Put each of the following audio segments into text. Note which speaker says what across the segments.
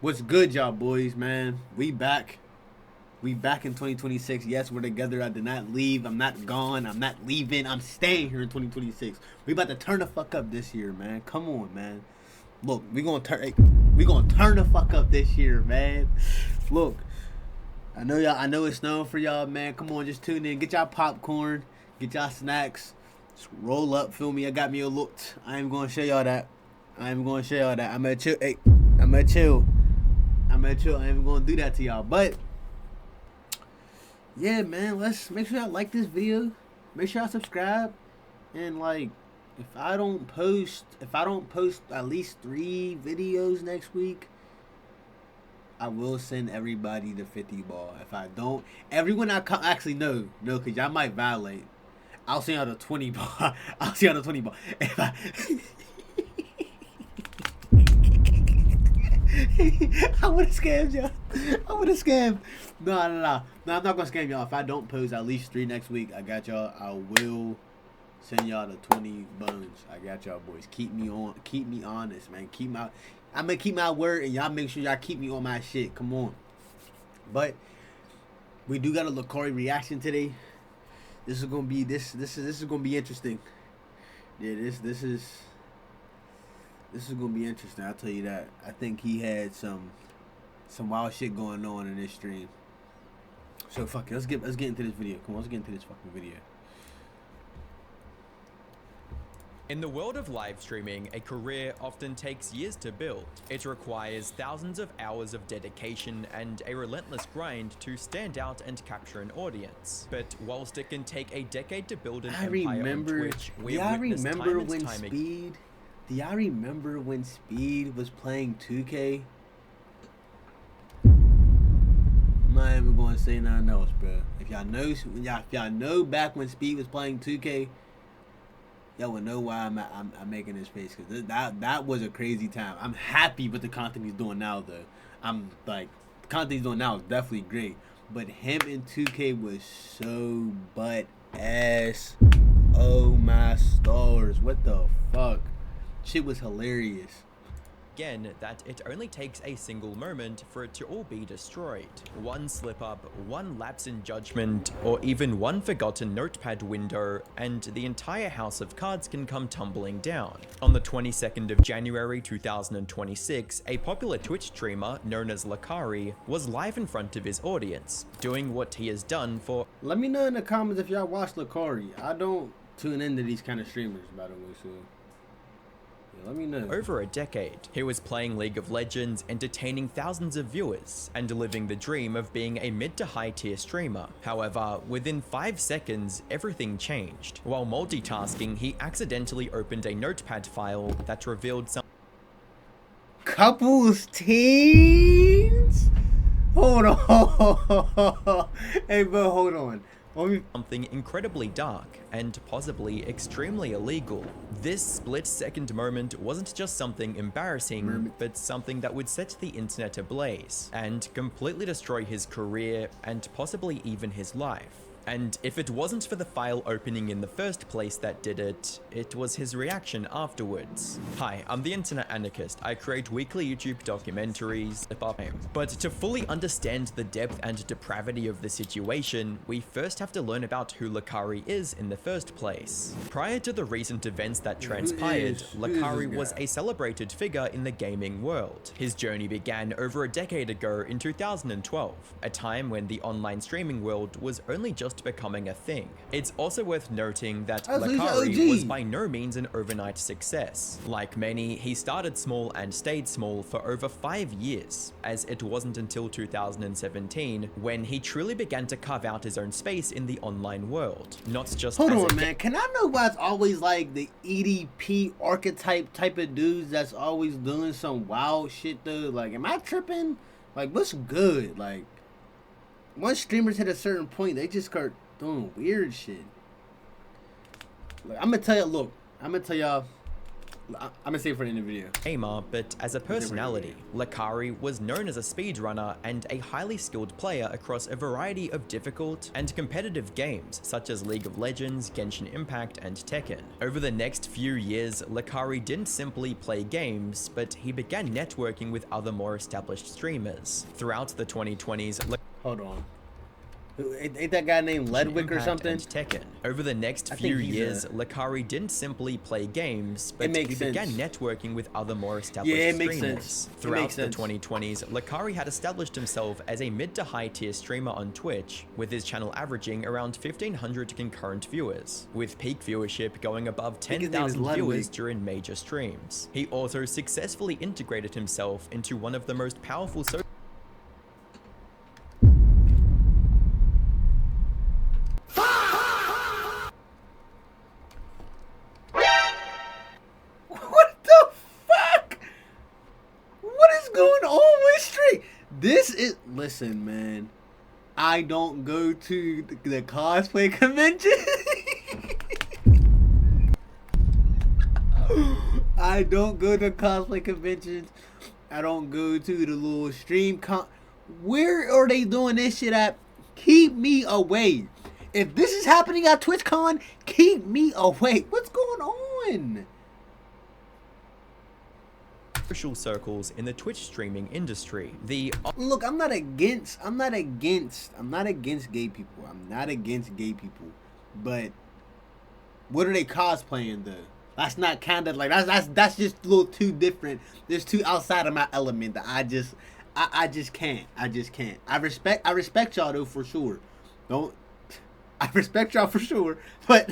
Speaker 1: What's good, y'all boys, man? We back. We back in 2026. Yes, we're together. I did not leave. I'm not gone. I'm not leaving. I'm staying here in 2026. We about to turn the fuck up this year, man. Come on, man. Look, we gonna turn the fuck up this year, man. Look, I know y'all. I know it's snowing for y'all, man. Come on, just tune in. Get y'all popcorn. Get y'all snacks. Just roll up. Feel me? I got me a look. I ain't gonna show y'all that. I'm gonna chill. Hey, I'm gonna chill. I ain't even gonna do that to y'all. But yeah, man, let's make sure y'all like this video. Make sure y'all subscribe. And like, if I don't post at least 3 videos next week, I will send everybody the 50 ball. If I don't, everyone actually no, cause y'all might violate. I'll send y'all the 20 ball. I'll send y'all the 20 ball. If I I would have scammed y'all. I would have scammed. No, I'm not gonna scam y'all. If I don't post at least 3 next week, I got y'all. I will send y'all the 20 bones. I got y'all boys. Keep me honest, man. I'm gonna keep my word, and y'all make sure y'all keep me on my shit. Come on. But we do got a Lacari reaction today. This is gonna be gonna be interesting. Yeah, this is gonna be interesting. I'll tell you that. I think he had some wild shit going on in this stream. So fuck it. Let's get into this video. Come on, let's get into this fucking video.
Speaker 2: In the world of live streaming, a career often takes years to build. It requires thousands of hours of dedication and a relentless grind to stand out and capture an audience. But whilst it can take a decade to build an empire on Twitch, we've witnessed time and time again.
Speaker 1: Do y'all remember when Speed was playing 2K? I'm not even going to say nothing else, bro. If y'all know back when Speed was playing 2K, y'all would know why I'm making this face, because that was a crazy time. I'm happy with the content he's doing now, though. I'm like, the content he's doing now is definitely great. But him in 2K was so butt ass. Oh my stars! What the fuck? Shit was hilarious.
Speaker 2: Again, that it only takes a single moment for it to all be destroyed. One slip up, one lapse in judgment, or even one forgotten notepad window, and the entire house of cards can come tumbling down. On the 22nd of January 2026, a popular Twitch streamer known as Lacari was live in front of his audience, doing what he has done for—
Speaker 1: Let me know in the comments if y'all watch Lacari. I don't tune into these kind of streamers, by the way, so let me know.
Speaker 2: Over a decade. He was playing League of Legends, entertaining thousands of viewers, and living the dream of being a mid to high tier streamer. However, within 5 seconds, everything changed. While multitasking, he accidentally opened a notepad file that revealed some
Speaker 1: couples teens? Hold on. Hey, bro, hold on.
Speaker 2: Something incredibly dark and possibly extremely illegal. This split-second moment wasn't just something embarrassing, but something that would set the internet ablaze and completely destroy his career and possibly even his life. And if it wasn't for the file opening in the first place that did it, it was his reaction afterwards. Hi, I'm the Internet Anarchist. I create weekly YouTube documentaries about him. But to fully understand the depth and depravity of the situation, we first have to learn about who Lacari is in the first place. Prior to the recent events that transpired, Lacari was a celebrated figure in the gaming world. His journey began over a decade ago in 2012, a time when the online streaming world was only just becoming a thing. It's also worth noting that Lacari was by no means an overnight success. Like many, he started small and stayed small for over 5 years, as it wasn't until 2017 when he truly began to carve out his own space in the online world. Not just—
Speaker 1: Hold on, man. Can I know why it's always like the EDP archetype type of dudes that's always doing some wild shit, though? Like, am I tripping? Like, what's good? Like, once streamers hit a certain point, they just start doing weird shit. Like, I'm gonna tell you, look, I'm gonna tell y'all I'm gonna say it for the end of the video.
Speaker 2: Gamer, but as a personality. Lacari was known as a speedrunner and a highly skilled player across a variety of difficult and competitive games such as League of Legends, Genshin Impact, and Tekken. Over the next few years, Lacari didn't simply play games, but he began networking with other more established streamers. Throughout the 2020s,
Speaker 1: Hold on. Ain't that guy named Ledwick or something?
Speaker 2: And Tekken. Over the next few years, Lacari didn't simply play games, but he began networking with other more established streamers. Throughout the 2020s, Lacari had established himself as a mid to high tier streamer on Twitch, with his channel averaging around 1,500 concurrent viewers, with peak viewership going above 10,000 viewers during major streams. He also successfully integrated himself into one of the most powerful social
Speaker 1: This is, listen, man, I don't go to the cosplay convention. I don't go to cosplay conventions. I don't go to the little stream where are they doing this shit at? Keep me away. If this is happening at TwitchCon, keep me away. What's going on?
Speaker 2: social circles in the Twitch streaming industry.
Speaker 1: Look, I'm not against gay people. I'm not against gay people. But what are they cosplaying though? That's not kind of like that's just a little too different. There's too outside of my element that I just can't. I respect y'all though for sure. I respect y'all for sure, but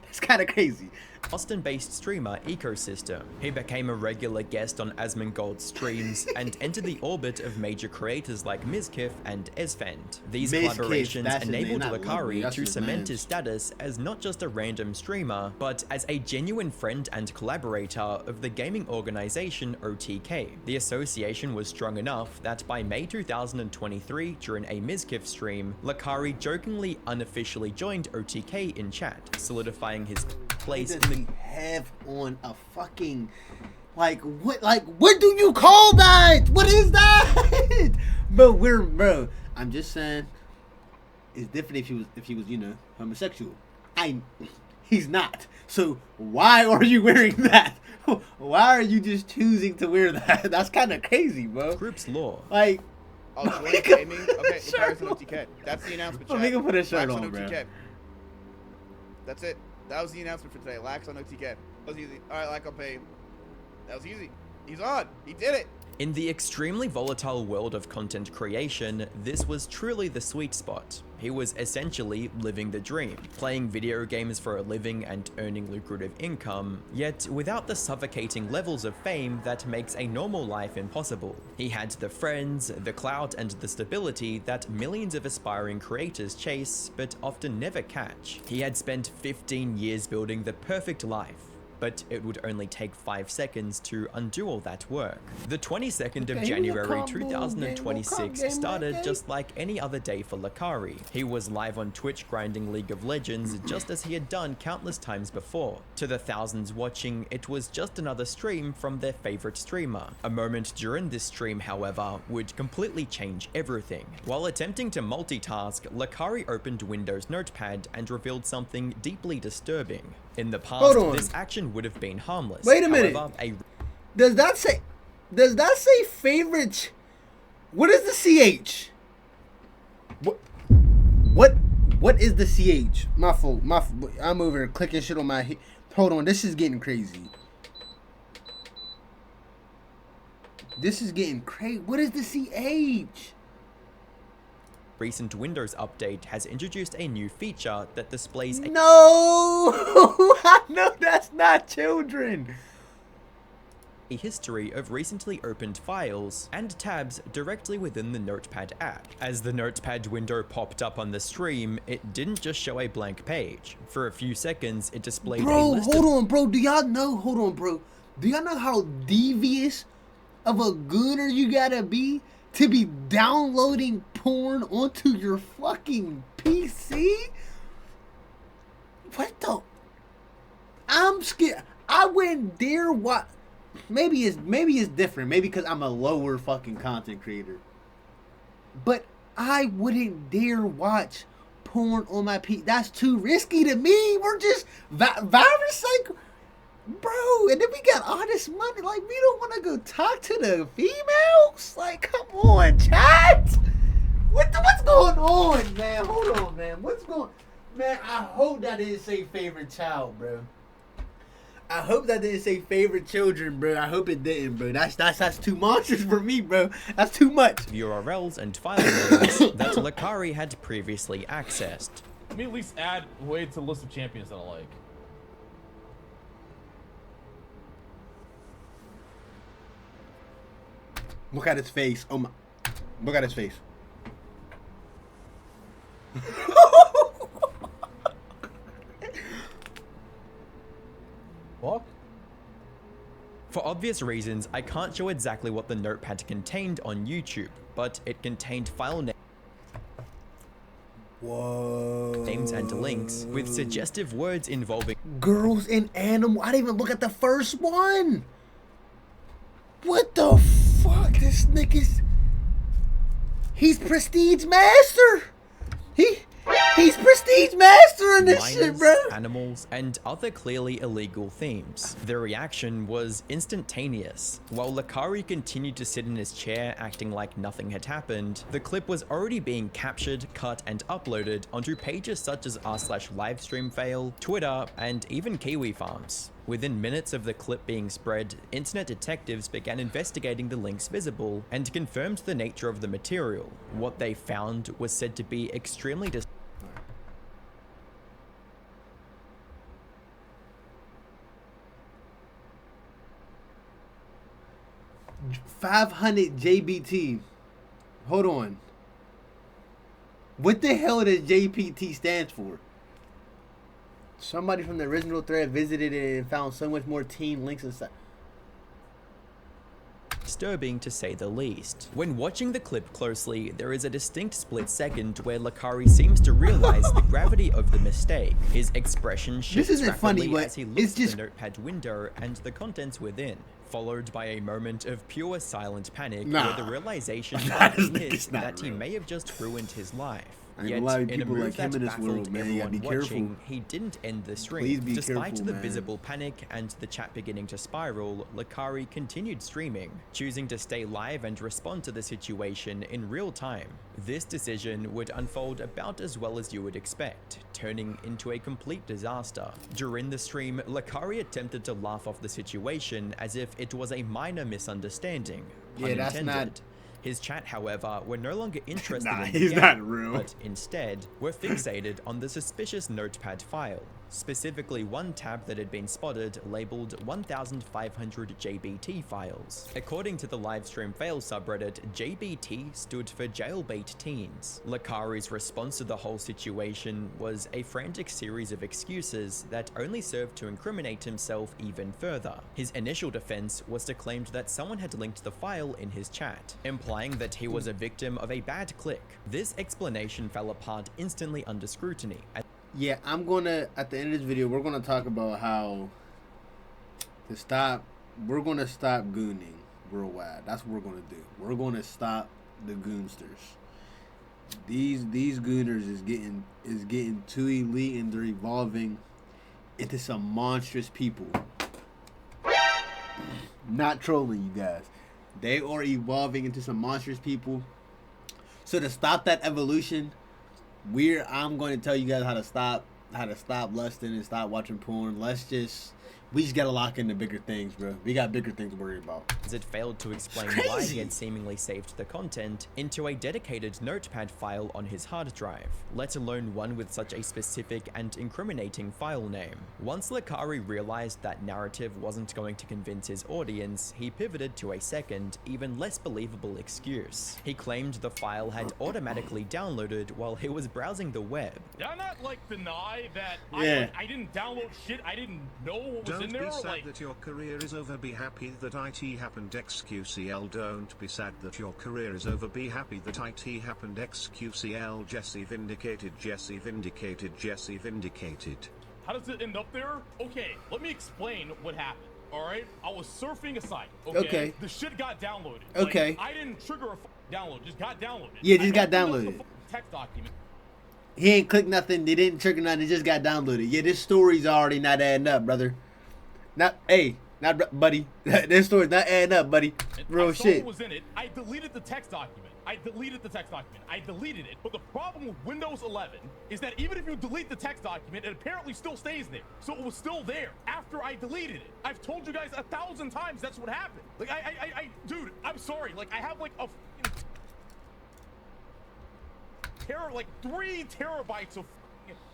Speaker 1: that's kind of crazy.
Speaker 2: Austin-based streamer ecosystem. He became a regular guest on Asmongold's streams and entered the orbit of major creators like Mizkif and Esfand. These collaborations enabled Lacari to cement his status as not just a random streamer, but as a genuine friend and collaborator of the gaming organization OTK. The association was strong enough that by May 2023, during a Mizkif stream, Lacari jokingly unofficially joined OTK in chat, solidifying his place in the
Speaker 1: have on a fucking what do you call that? What is that? Bro, I'm just saying it's different if he was you know, homosexual. He's not. So why are you wearing that? Why are you just choosing to wear that? That's kind of crazy, bro.
Speaker 2: Group's law.
Speaker 1: Like,
Speaker 3: gaming. Okay, Lacari's on OTK. That's the announcement.
Speaker 1: Let me put a shirt on, bro.
Speaker 3: That's it. That was the announcement for today. Lax on OTK. That was easy. All right, Lax on pay. That was easy. He's on. He did it.
Speaker 2: In the extremely volatile world of content creation, this was truly the sweet spot. He was essentially living the dream, playing video games for a living and earning lucrative income, yet without the suffocating levels of fame that makes a normal life impossible. He had the friends, the clout, and the stability that millions of aspiring creators chase, but often never catch. He had spent 15 years building the perfect life, but it would only take 5 seconds to undo all that work. The 22nd of January 2026 started just like any other day for Lacari. He was live on Twitch grinding League of Legends just as he had done countless times before. To the thousands watching, it was just another stream from their favorite streamer. A moment during this stream, however, would completely change everything. While attempting to multitask, Lacari opened Windows Notepad and revealed something deeply disturbing. In the past, this action would have been harmless.
Speaker 1: Wait a minute.
Speaker 2: However,
Speaker 1: does that say favorite? What is the CH? What is the CH? My fault. I'm over here clicking shit on my head. Hold on, this is getting crazy. What is the CH?
Speaker 2: Recent Windows update has introduced a new feature that displays
Speaker 1: No! I know that's not children.
Speaker 2: A history of recently opened files and tabs directly within the Notepad app. As the Notepad window popped up on the stream, it didn't just show a blank page. For a few seconds, it displayed a list
Speaker 1: Do y'all know how devious of a gooner you gotta be to be downloading porn onto your fucking PC? What the? I'm scared. I wouldn't dare watch. Maybe it's different. Maybe because I'm a lower fucking content creator. But I wouldn't dare watch porn on my P. That's too risky to me. We're just virus cycle, bro. And then we got all this money. Like, we don't want to go talk to the females. Like, come on, chat. What's going on, man? Hold on, man. What's going? Man, I hope that didn't say favorite child, bro. I hope that didn't say favorite children, bro. I hope it didn't, bro. That's too monstrous for me, bro. That's too much.
Speaker 2: URLs and file names that Lacari had previously accessed.
Speaker 4: Let me at least add way to the list of champions that I like.
Speaker 1: Look at his face. Oh my. Look at his face.
Speaker 4: Fuck.
Speaker 2: For obvious reasons, I can't show exactly what the notepad contained on YouTube, but it contained file names.
Speaker 1: Whoa.
Speaker 2: Names and links with suggestive words involving
Speaker 1: girls and animal. I didn't even look at the first one. What the fuck? This nigga's. He's Prestige Master. He's Prestige Master in this shit, bro.
Speaker 2: Animals, and other clearly illegal themes. The reaction was instantaneous. While Lacari continued to sit in his chair acting like nothing had happened, the clip was already being captured, cut, and uploaded onto pages such as r/livestreamfail, Twitter, and even Kiwi Farms. Within minutes of the clip being spread, internet detectives began investigating the links visible and confirmed the nature of the material. What they found was said to be extremely
Speaker 1: 500 JBT. Hold on. What the hell does JPT stand for? Somebody from the original thread visited it and found so much more teen links inside.
Speaker 2: disturbing to say the least. When watching the clip closely, there is a distinct split second where Lacari seems to realize the gravity of the mistake. His expression shifts rapidly as he looks at the notepad window and the contents within, followed by a moment of pure silent panic where the realization hits that he may have just ruined his life. Yet, in a move that baffled everyone watching, he didn't end the stream. Despite the visible panic and the chat beginning to spiral, Lacari continued streaming, choosing to stay live and respond to the situation in real time. This decision would unfold about as well as you would expect, turning into a complete disaster. During the stream, Lacari attempted to laugh off the situation as if it was a minor misunderstanding, pun intended. His chat, however, were no longer interested in the game, but instead were fixated on the suspicious notepad file, specifically one tab that had been spotted labeled 1500 JBT files. According to the livestream fail subreddit, JBT stood for Jailbait Teens. Lacari's response to the whole situation was a frantic series of excuses that only served to incriminate himself even further. His initial defense was to claim that someone had linked the file in his chat, implying that he was a victim of a bad click. This explanation fell apart instantly under scrutiny.
Speaker 1: Yeah, I'm gonna, at the end of this video, we're gonna talk about how we're gonna stop gooning worldwide. That's what we're gonna do. We're gonna stop the goonsters. These gooners is getting too elite, and they're evolving into some monstrous people. Not trolling you guys. They are evolving into some monstrous people. So to stop that evolution, I'm going to tell you guys how to stop lusting and stop watching porn. We just gotta lock into bigger things, bro. We got bigger things to worry about.
Speaker 2: As it failed to explain why he had seemingly saved the content into a dedicated notepad file on his hard drive, let alone one with such a specific and incriminating file name. Once Lacari realized that narrative wasn't going to convince his audience, he pivoted to a second, even less believable excuse. He claimed the file had automatically downloaded while he was browsing the web.
Speaker 4: Did I not deny that I didn't download shit? I didn't know what was in there.
Speaker 5: Don't be sad that your career is over, be happy that IT happened. XQCL, don't be sad that your career is over, be happy that IT happened. XQCL, Jesse vindicated, Jesse vindicated, Jesse vindicated.
Speaker 4: How does it end up there? Okay, let me explain what happened. All right, I was surfing a site. Okay. The shit got downloaded.
Speaker 1: Okay.
Speaker 4: Like, I didn't trigger a download. Just got downloaded.
Speaker 1: Yeah, just got
Speaker 4: opened up
Speaker 1: downloaded.
Speaker 4: the text document.
Speaker 1: He ain't clicked nothing. They didn't trigger nothing. It just got downloaded. Yeah, this story's already not adding up, brother. Buddy. This story's not adding up, buddy. Real
Speaker 4: I saw
Speaker 1: shit.
Speaker 4: what was in it. I deleted the text document. I deleted it. But the problem with Windows 11 is that even if you delete the text document, it apparently still stays there. So it was still there after I deleted it. I've told you guys 1,000 times that's what happened. Like, dude, I'm sorry. Like, I have like a like 3 terabytes of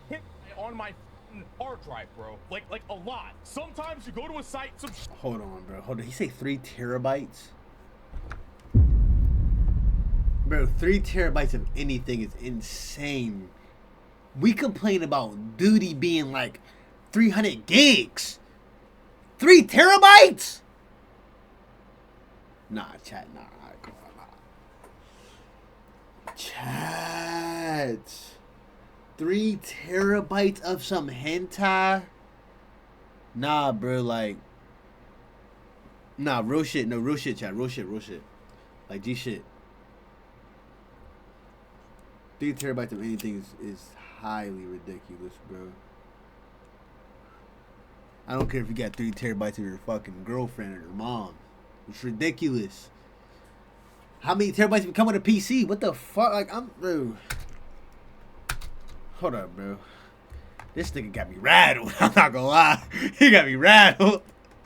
Speaker 4: hit on my hard drive, bro. Like a lot. Sometimes you go to a site,
Speaker 1: Hold on, bro. Hold on. He say 3 terabytes? Bro, 3 terabytes of anything is insane. We complain about duty being like 300 gigs. 3 terabytes? Nah, chat, nah. Come on, nah. Chat. 3 terabytes of some hentai? Nah, bro, like. Nah, real shit. No, real shit, chat. Real shit. Like, G shit. 3 terabytes of anything is highly ridiculous, bro. I don't care if you got 3 terabytes of your fucking girlfriend or your mom. It's ridiculous. How many terabytes come with a PC? What the fuck? Like, bro. Hold up, bro. This nigga got me rattled. I'm not gonna lie. He got me rattled.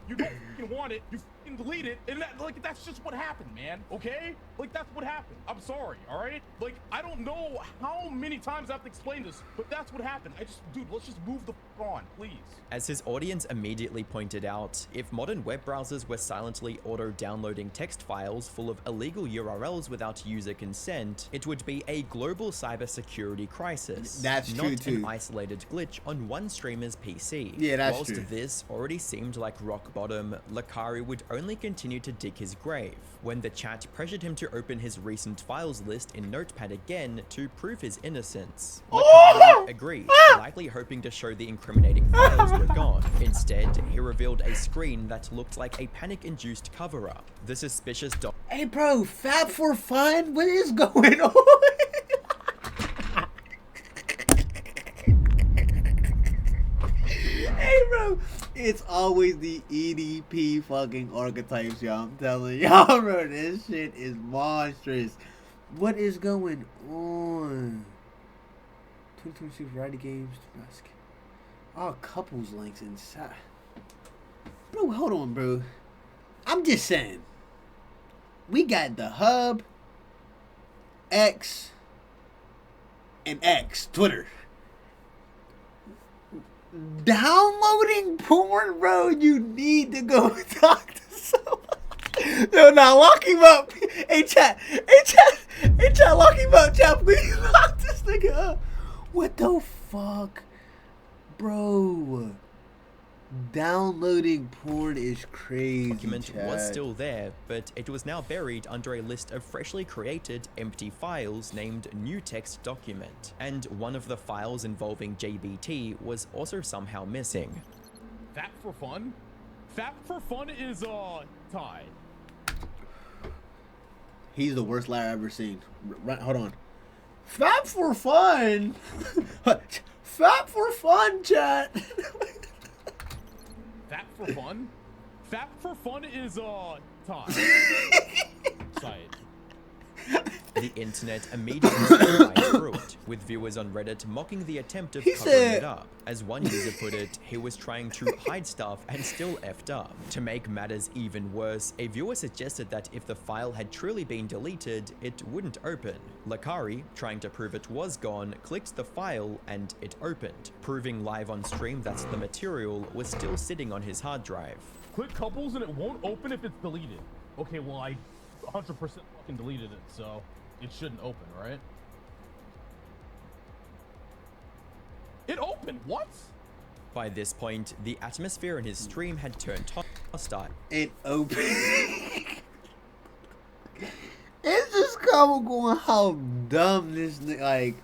Speaker 4: you don't want it, you delete it, and that's just what happened, man. Okay? Like, that's what happened. I'm sorry, all right? Like, I don't know how many times I have to explain this, but that's what happened. Dude, let's just move the on, please.
Speaker 2: As his audience immediately pointed out, if modern web browsers were silently auto-downloading text files full of illegal URLs without user consent, it would be a global cybersecurity crisis.
Speaker 1: That's true,
Speaker 2: not
Speaker 1: too.
Speaker 2: an isolated glitch on one streamer's PC.
Speaker 1: Yeah, that's
Speaker 2: Whilst
Speaker 1: true.
Speaker 2: this already seemed like rock bottom, Lacari would only continue to dig his grave when the chat pressured him to open his recent files list in Notepad again to prove his innocence. Lacari agreed, likely hoping to show the incriminating files were gone. Instead, he revealed a screen that looked like a panic-induced cover-up. The suspicious
Speaker 1: Hey, bro, Fab for fun? What is going on? Hey, bro. It's always the EDP fucking archetypes, y'all. I'm telling y'all, bro. This shit is monstrous. What is going on? 2026 variety games. All couples links inside. Bro, hold on, bro. I'm just saying. We got the Hub, X, and X, Twitter. Downloading porn, bro, you need to go talk to someone. No, now lock him up. Hey, chat, lock him up, chat. Please lock this nigga up. What the fuck? Bro, downloading porn is crazy.
Speaker 2: document was still there, but it was now buried under a list of freshly created empty files named New Text Document, and one of the files involving JBT was also somehow missing.
Speaker 4: Fap for fun? Fap for fun is, Ty.
Speaker 1: He's the worst liar I've ever seen. Right, hold on. Fap for fun? Fap for fun, chat.
Speaker 4: Fap for fun? Fap for fun is, Ty. Site.
Speaker 2: The internet immediately started right through it, with viewers on Reddit mocking the attempt of covering it up. As one user put it, he was trying to hide stuff and still effed up. To make matters even worse, a viewer suggested that if the file had truly been deleted, it wouldn't open. Lacari, trying to prove it was gone, clicked the file and it opened, proving live on stream that the material was still sitting on his hard drive.
Speaker 4: Click couples and it won't open if it's deleted. Okay, well, I 100% fucking deleted it, so it shouldn't open, right? It opened, what?
Speaker 2: By this point, the atmosphere in his stream had turned hostile.
Speaker 1: It opened. It's just comical going how dumb this nigga, like,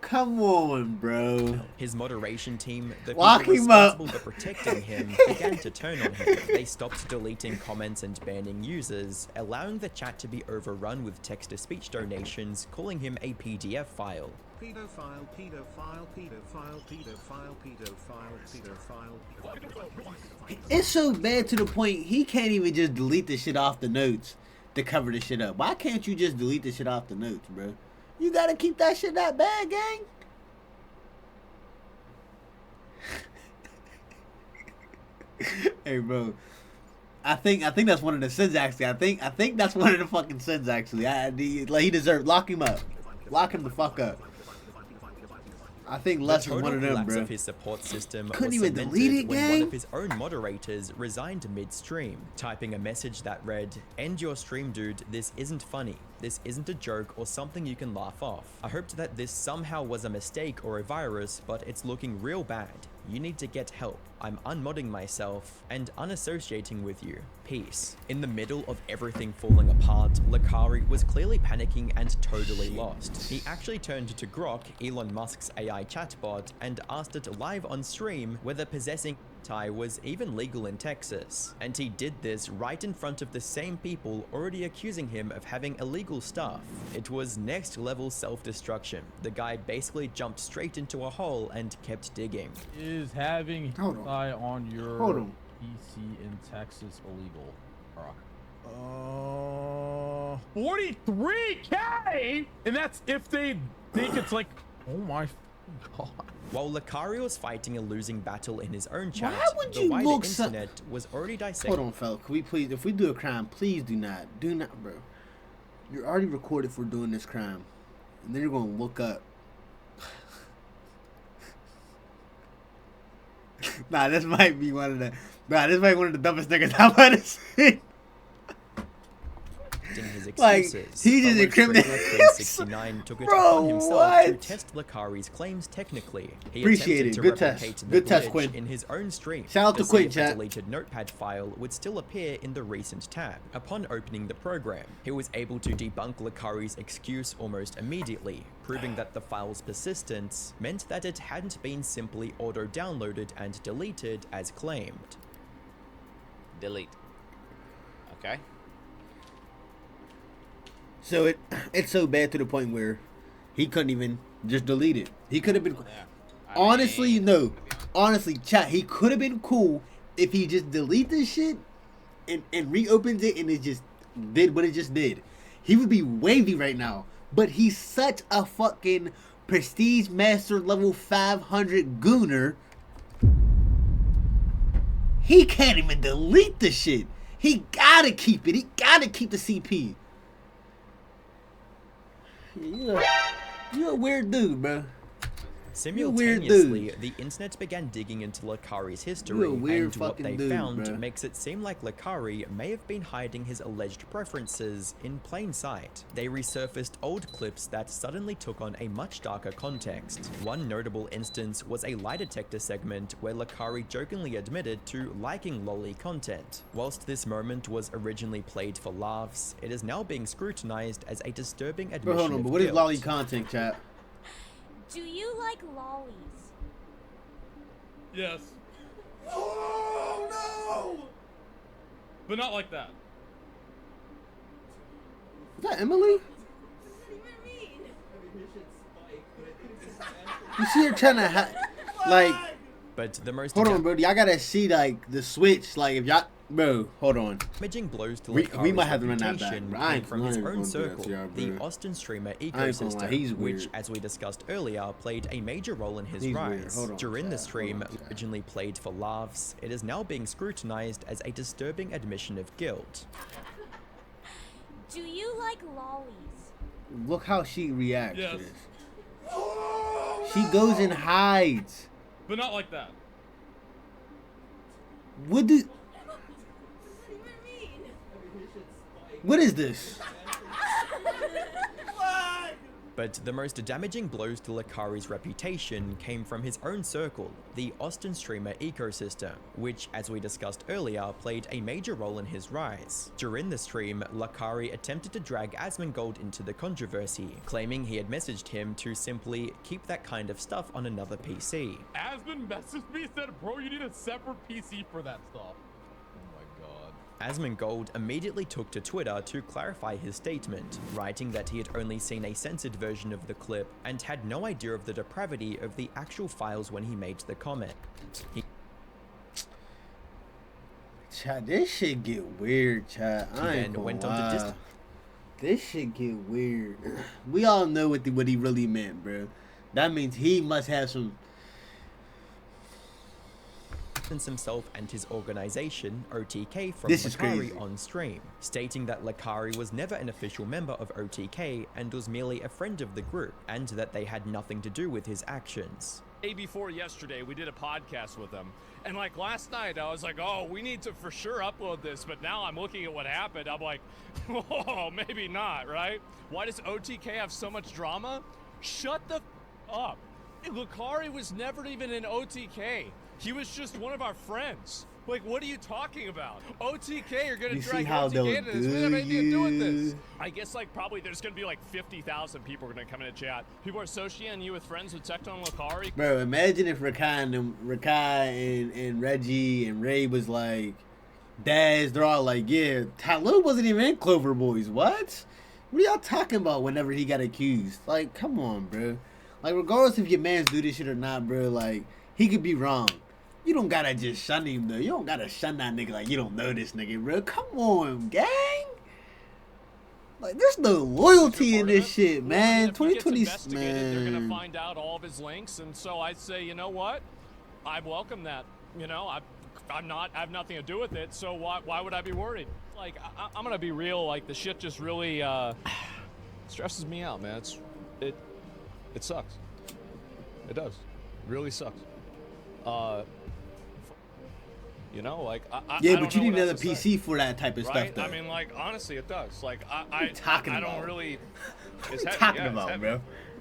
Speaker 1: Come on, bro.
Speaker 2: His moderation team, the people
Speaker 1: Lock him up.
Speaker 2: responsible for protecting him, began to turn on him. They stopped deleting comments and banning users, allowing the chat to be overrun with text-to-speech donations, calling him a PDF file.
Speaker 5: Pedophile, pedophile, pedophile, pedophile, pedophile, pedophile.
Speaker 1: It's so bad to the point he can't even just delete the shit off the notes to cover the shit up. Why can't you just delete the shit off the notes, bro? You gotta keep that shit that bad, gang. Hey, bro. I think that's one of the sins. Actually, I think that's one of the fucking sins. Actually, like he deserved. Lock him up. Lock him the fuck up. I think Les was one of them,
Speaker 2: collapse
Speaker 1: bro.
Speaker 2: of his support system
Speaker 1: Couldn't
Speaker 2: was
Speaker 1: even
Speaker 2: cemented
Speaker 1: delete it,
Speaker 2: when
Speaker 1: gang?
Speaker 2: one of his own moderators resigned mid-stream, typing a message that read, "End your stream, dude. This isn't funny. This isn't a joke or something you can laugh off. I hoped that this somehow was a mistake or a virus, but it's looking real bad. You need to get help. I'm unmodding myself and unassociating with you. Peace." In the middle of everything falling apart, Lacari was clearly panicking and totally lost. He actually turned to Grok, Elon Musk's AI chatbot, and asked it live on stream whether possessing Thai was even legal in Texas. And he did this right in front of the same people already accusing him of having illegal stuff. It was next level self-destruction. The guy basically jumped straight into a hole and kept digging.
Speaker 6: Is having
Speaker 1: Hold on.
Speaker 6: Thai on your
Speaker 1: Hold on.
Speaker 6: PC in Texas illegal? Brock?
Speaker 4: 43K, and that's if they think it's like, oh my god.
Speaker 2: While Lacari was fighting a losing battle in his own chat,
Speaker 1: would
Speaker 2: the
Speaker 1: you
Speaker 2: wider
Speaker 1: look so-
Speaker 2: internet was already dissecting.
Speaker 1: Hold on, fella. Can we please, if we do a crime, please do not, bro. You're already recorded for doing this crime, and then you're gonna look up. Nah, this might be one of the, this might be one of the dumbest niggas I've ever seen.
Speaker 2: His
Speaker 1: Like,
Speaker 2: excuses.
Speaker 1: he just
Speaker 2: Fellow
Speaker 1: incriminated-
Speaker 2: streamer 369 took it
Speaker 1: Bro,
Speaker 2: upon himself to
Speaker 1: what?
Speaker 2: test Lacari's claims technically. He
Speaker 1: Appreciate
Speaker 2: attempted
Speaker 1: it.
Speaker 2: to
Speaker 1: Good test.
Speaker 2: replicate the
Speaker 1: Good test,
Speaker 2: glitch
Speaker 1: Quinn.
Speaker 2: in his own stream.
Speaker 1: Shout out to
Speaker 2: see
Speaker 1: Quinn,
Speaker 2: if
Speaker 1: chat.
Speaker 2: a deleted notepad file would still appear in the recent tab. Upon opening the program, he was able to debunk Lacari's excuse almost immediately, proving that the file's persistence meant that it hadn't been simply auto-downloaded and deleted as claimed.
Speaker 3: Delete. Okay.
Speaker 1: So it's so bad to the point where he couldn't even just delete it. He could have been. Honestly, no. Honestly, chat. He could have been cool if he just delete this shit and reopens it and it just did what it just did. He would be wavy right now. But he's such a fucking prestige master level 500 gooner. He can't even delete the shit. He gotta keep it. He gotta keep the CP. You're a weird dude, bro.
Speaker 2: Simultaneously, the internet began digging into Lacari's history,
Speaker 1: You're a weird
Speaker 2: and what
Speaker 1: fucking
Speaker 2: they
Speaker 1: dude,
Speaker 2: found
Speaker 1: bruh.
Speaker 2: makes it seem like Lacari may have been hiding his alleged preferences in plain sight. They resurfaced old clips that suddenly took on a much darker context. One notable instance was a lie detector segment where Lacari jokingly admitted to liking lolly content. Whilst this moment was originally played for laughs, it is now being scrutinized as a disturbing admission
Speaker 1: Bro, hold on,
Speaker 2: of
Speaker 1: but what is
Speaker 2: guilt.
Speaker 1: lolly content, chat?
Speaker 7: Do you like lollies?
Speaker 4: Yes,
Speaker 1: Oh no!
Speaker 4: but not like that.
Speaker 1: Is that Emily? You see her trying to like.
Speaker 2: But the most
Speaker 1: Hold on, bro. Y'all gotta see like the switch. Like if y'all, bro, hold on.
Speaker 2: damaging blows to
Speaker 1: We
Speaker 2: Lacari's
Speaker 1: might have to run that
Speaker 2: reputation
Speaker 1: back, bro. I
Speaker 2: came
Speaker 1: ain't
Speaker 2: from his
Speaker 1: gonna
Speaker 2: own
Speaker 1: do that
Speaker 2: circle,
Speaker 1: to y'all,
Speaker 2: the
Speaker 1: bro.
Speaker 2: Austin streamer
Speaker 1: I ain't gonna lie,
Speaker 2: ecosystem,
Speaker 1: he's
Speaker 2: which,
Speaker 1: weird.
Speaker 2: as we discussed earlier, played a major role in his
Speaker 1: He's weird.
Speaker 2: rise.
Speaker 1: Hold on,
Speaker 2: During the
Speaker 1: chat.
Speaker 2: stream,
Speaker 1: Hold on, chat.
Speaker 2: originally played for laughs, it is now being scrutinized as a disturbing admission of guilt.
Speaker 7: Do you like lollies?
Speaker 1: Look how she reacts
Speaker 4: Yes.
Speaker 1: to this. She goes and hides.
Speaker 4: But not like that.
Speaker 1: What do? What is this?
Speaker 2: But the most damaging blows to Lacari's reputation came from his own circle, the Austin streamer ecosystem, which, as we discussed earlier, played a major role in his rise. During the stream, Lacari attempted to drag Asmongold into the controversy, claiming he had messaged him to simply keep that kind of stuff on another PC.
Speaker 4: Asmund messaged me, said, bro, you need a separate PC for that stuff. Oh my god.
Speaker 2: Asmongold immediately took to Twitter to clarify his statement, writing that he had only seen a censored version of the clip and had no idea of the depravity of the actual files when he made the comment.
Speaker 1: Chat, this shit get weird, chat. I ain't
Speaker 2: then
Speaker 1: gonna
Speaker 2: went on to
Speaker 1: lie. This shit get weird. We all know what he really meant, bro. That means he must have some.
Speaker 2: Himself and his organization, OTK, from
Speaker 1: This is
Speaker 2: Lacari
Speaker 1: crazy.
Speaker 2: on stream, stating that Lacari was never an official member of OTK and was merely a friend of the group, and that they had nothing to do with his actions.
Speaker 8: Day before yesterday, we did a podcast with them. And like last night, I was like, oh, we need to for sure upload this. But now I'm looking at what happened. I'm like, oh, maybe not, right? Why does OTK have so much drama? Shut the up. Lacari was never even in OTK. He was just one of our friends. Like, what are you talking about? OTK are gonna
Speaker 1: You see
Speaker 8: drag
Speaker 1: how they'll
Speaker 8: OTK into this. We
Speaker 1: do
Speaker 8: don't have anything to do with this.
Speaker 1: you.
Speaker 8: I guess like probably there's gonna be like 50,000 people are gonna come in and chat. People are associating you with friends with Tecton and Lacari.
Speaker 1: Bro, imagine if Rakai and Reggie and Ray was like, Daz, they're all like, yeah, Tyloo wasn't even in Clover Boys. What? What are y'all talking about whenever he got accused? Like, come on, bro. Like, regardless if your mans do this shit or not, bro, like, he could be wrong. You don't gotta just shun him, though. You don't gotta shun that nigga like you don't know this nigga, bro. Come on, gang. Like, there's no loyalty in this shit, man.
Speaker 8: Well, I mean, if he
Speaker 1: 2020,
Speaker 8: gets investigated, they're gonna
Speaker 1: man.
Speaker 8: find out all of his links, and so I'd say, you know what? I welcome that. You know, I have nothing to do with it, so why would I be worried? Like, I'm gonna be real. Like, the shit just really stresses me out, man. It sucks. It does. It really sucks. You know, like
Speaker 1: Yeah,
Speaker 8: I
Speaker 1: but
Speaker 8: don't
Speaker 1: you
Speaker 8: know
Speaker 1: need
Speaker 8: what
Speaker 1: another
Speaker 8: else to
Speaker 1: PC
Speaker 8: say,
Speaker 1: for that type of
Speaker 8: right?
Speaker 1: stuff, though.
Speaker 8: I mean, like, honestly, it does. Like,
Speaker 1: you talking
Speaker 8: I don't
Speaker 1: about?
Speaker 8: really.
Speaker 1: What
Speaker 8: It's
Speaker 1: are you
Speaker 8: heavy,
Speaker 1: talking
Speaker 8: yeah, it's
Speaker 1: about,
Speaker 8: heavy.
Speaker 1: bro?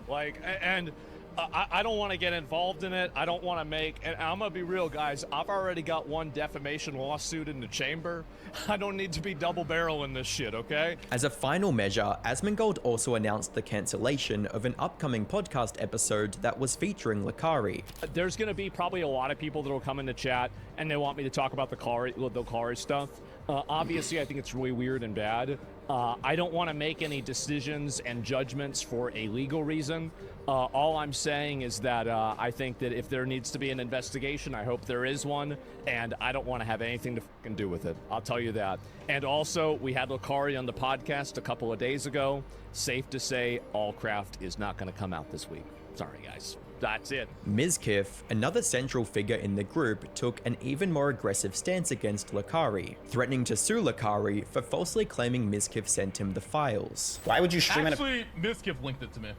Speaker 8: Like, and I don't want to get involved in it. I don't want to make, and I'm gonna be real, guys. I've already got one defamation lawsuit in the chamber. I don't need to be double barreling this shit, okay?
Speaker 2: As a final measure, Asmongold also announced the cancellation of an upcoming podcast episode that was featuring Lacari.
Speaker 8: There's gonna be probably a lot of people that will come in the chat and they want me to talk about the Lacari stuff. Obviously, I think it's really weird and bad. I don't want to make any decisions and judgments for a legal reason. All I'm saying is that I think that if there needs to be an investigation, I hope there is one, and I don't want to have anything to fucking do with it. I'll tell you that. And also, we had Lacari on the podcast a couple of days ago. Safe to say, Allcraft is not going to come out this week. Sorry, guys. That's it.
Speaker 2: Mizkif, another central figure in the group, took an even more aggressive stance against Lacari, threatening to sue Lacari for falsely claiming Mizkif sent him the files.
Speaker 9: Why would you stream
Speaker 4: Actually, Miskiff linked it to me.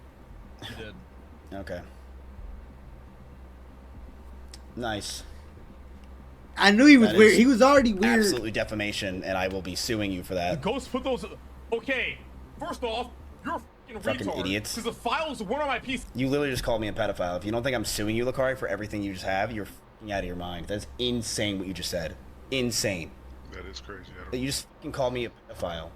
Speaker 4: He did.
Speaker 9: Okay. Nice.
Speaker 1: I knew he was
Speaker 9: That
Speaker 1: weird.
Speaker 9: is
Speaker 1: He was already weird.
Speaker 9: Absolutely defamation, and I will be suing you for that.
Speaker 4: Ghost put those. Okay, first off, you're a
Speaker 9: Fucking
Speaker 4: retard.
Speaker 9: idiots.
Speaker 4: Because the files weren't on my PC.
Speaker 9: You literally just called me a pedophile. If you don't think I'm suing you, Lacari, for everything you just have, you're f***ing out of your mind. That's insane what you just said. Insane.
Speaker 10: That is crazy.
Speaker 9: That you just f***ing called me a pedophile.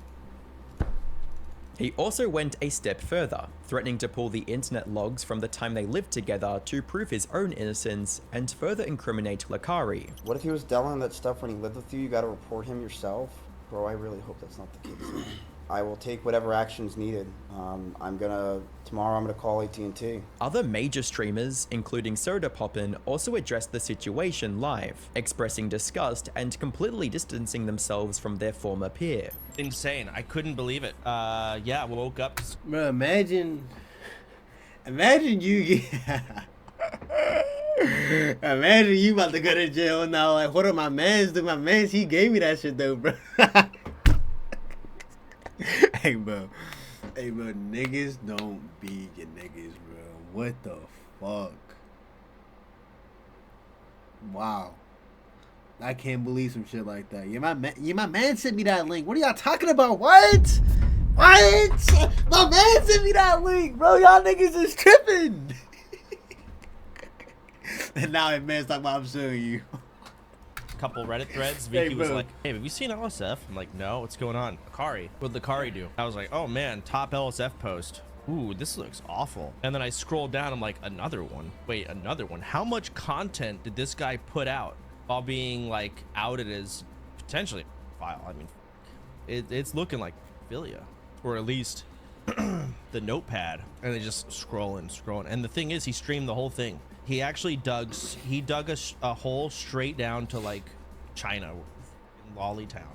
Speaker 2: He also went a step further, threatening to pull the internet logs from the time they lived together to prove his own innocence and further incriminate Lacari.
Speaker 11: What if he was telling that stuff when he lived with you? You gotta report him yourself? Bro, I really hope that's not the case. I will take whatever actions needed. Tomorrow I'm gonna call AT&T.
Speaker 2: Other major streamers, including Soda Poppin', also addressed the situation live, expressing disgust and completely distancing themselves from their former peer.
Speaker 12: Insane. I couldn't believe it. Yeah, I woke up.
Speaker 1: Bro, imagine you get. Imagine you about to go to jail now. Like, what are my mans do? My mans, he gave me that shit though, bro. Hey, bro, niggas don't be your niggas, bro. What the fuck? Wow. I can't believe some shit like that. Yeah, my man sent me that link. What are y'all talking about? What? What? My man sent me that link, bro. Y'all niggas is tripping. And now that man's talking about I'm suing you.
Speaker 12: Couple Reddit threads.
Speaker 1: Hey,
Speaker 12: Vicky was
Speaker 1: bro.
Speaker 12: like, "Hey, have you seen LSF?" I'm like, "No, what's going on?" Lacari. What'd Lacari do? I was like, "Oh man, top LSF post. Ooh, this looks awful." And then I scrolled down. I'm like, "Another one. Wait, another one. How much content did this guy put out while being like outed as potentially a file? I mean, it's looking like philia, or at least the notepad." And they just scrolling. And the thing is, he streamed the whole thing. He actually dug a hole straight down to like China, in Lolly Town.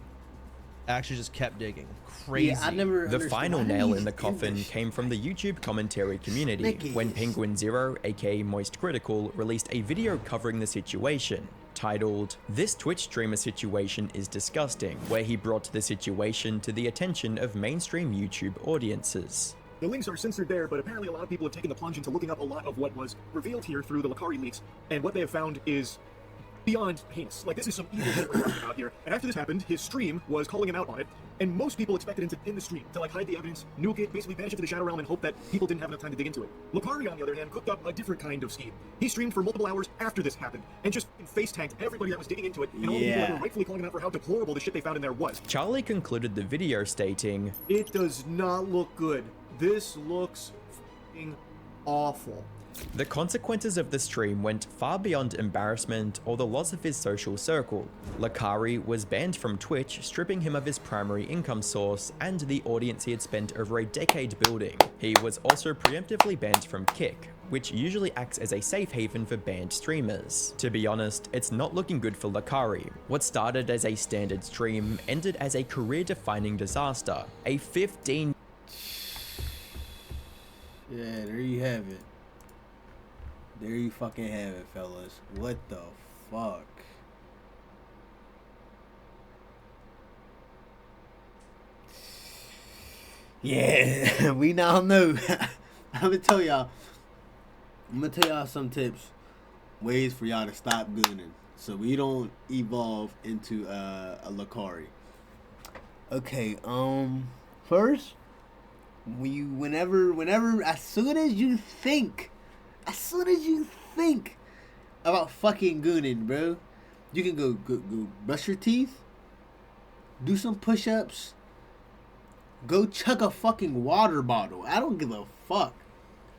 Speaker 12: Actually just kept digging. Crazy.
Speaker 1: Yeah, I never
Speaker 2: The
Speaker 1: understood
Speaker 2: final
Speaker 1: why
Speaker 2: nail
Speaker 1: he's
Speaker 2: in the coffin
Speaker 1: this.
Speaker 2: came from the YouTube commentary community
Speaker 1: Mickey.
Speaker 2: when Penguin Zero, aka Moist Critical, released a video covering the situation, titled "This Twitch streamer situation is disgusting," where he brought the situation to the attention of mainstream YouTube audiences.
Speaker 10: The links are censored there, but apparently a lot of people have taken the plunge into looking up a lot of what was revealed here through the Lacari leaks, and what they have found is beyond heinous. Like, this is some evil shit we're talking about here. And after this happened, his stream was calling him out on it, and most people expected him to end the stream, to like hide the evidence, nuke it, basically banish it to the Shadow Realm and hope that people didn't have enough time to dig into it. Lacari, on the other hand, cooked up a different kind of scheme. He streamed for multiple hours after this happened, and just face-tanked everybody that was digging into it, and all the people that were rightfully calling him out for how deplorable the shit they found in there was.
Speaker 2: Charlie concluded the video stating,
Speaker 10: "It does not look good. This looks f***ing awful."
Speaker 2: the consequences of the stream went far beyond embarrassment or the loss of his social circle. Lacari was banned from Twitch, stripping him of his primary income source and the audience he had spent over a decade building. He was also preemptively banned from Kick, which usually acts as a safe haven for banned streamers. To be honest, it's not looking good for Lacari. What started as a standard stream ended as a career-defining disaster. A 15
Speaker 1: Yeah, there you have it. There you fucking have it, fellas. What the fuck? Yeah, we now know. I'm gonna tell y'all some tips, ways for y'all to stop gooning, so we don't evolve into a Lacari. Okay, first, whenever, as soon as you think about fucking gooning, bro, you can go brush your teeth, do some push-ups, go chug a fucking water bottle. I don't give a fuck.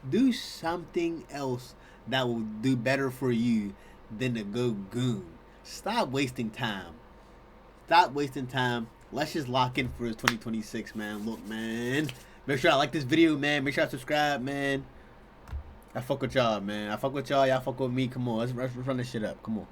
Speaker 1: Do something else that will do better for you than to go goon. Stop wasting time. Let's just lock in for 2026, man. Look, man. Make sure I like this video, man. Make sure I subscribe, man. I fuck with y'all, man. I fuck with y'all. Y'all fuck with me. Come on. Let's run this shit up. Come on.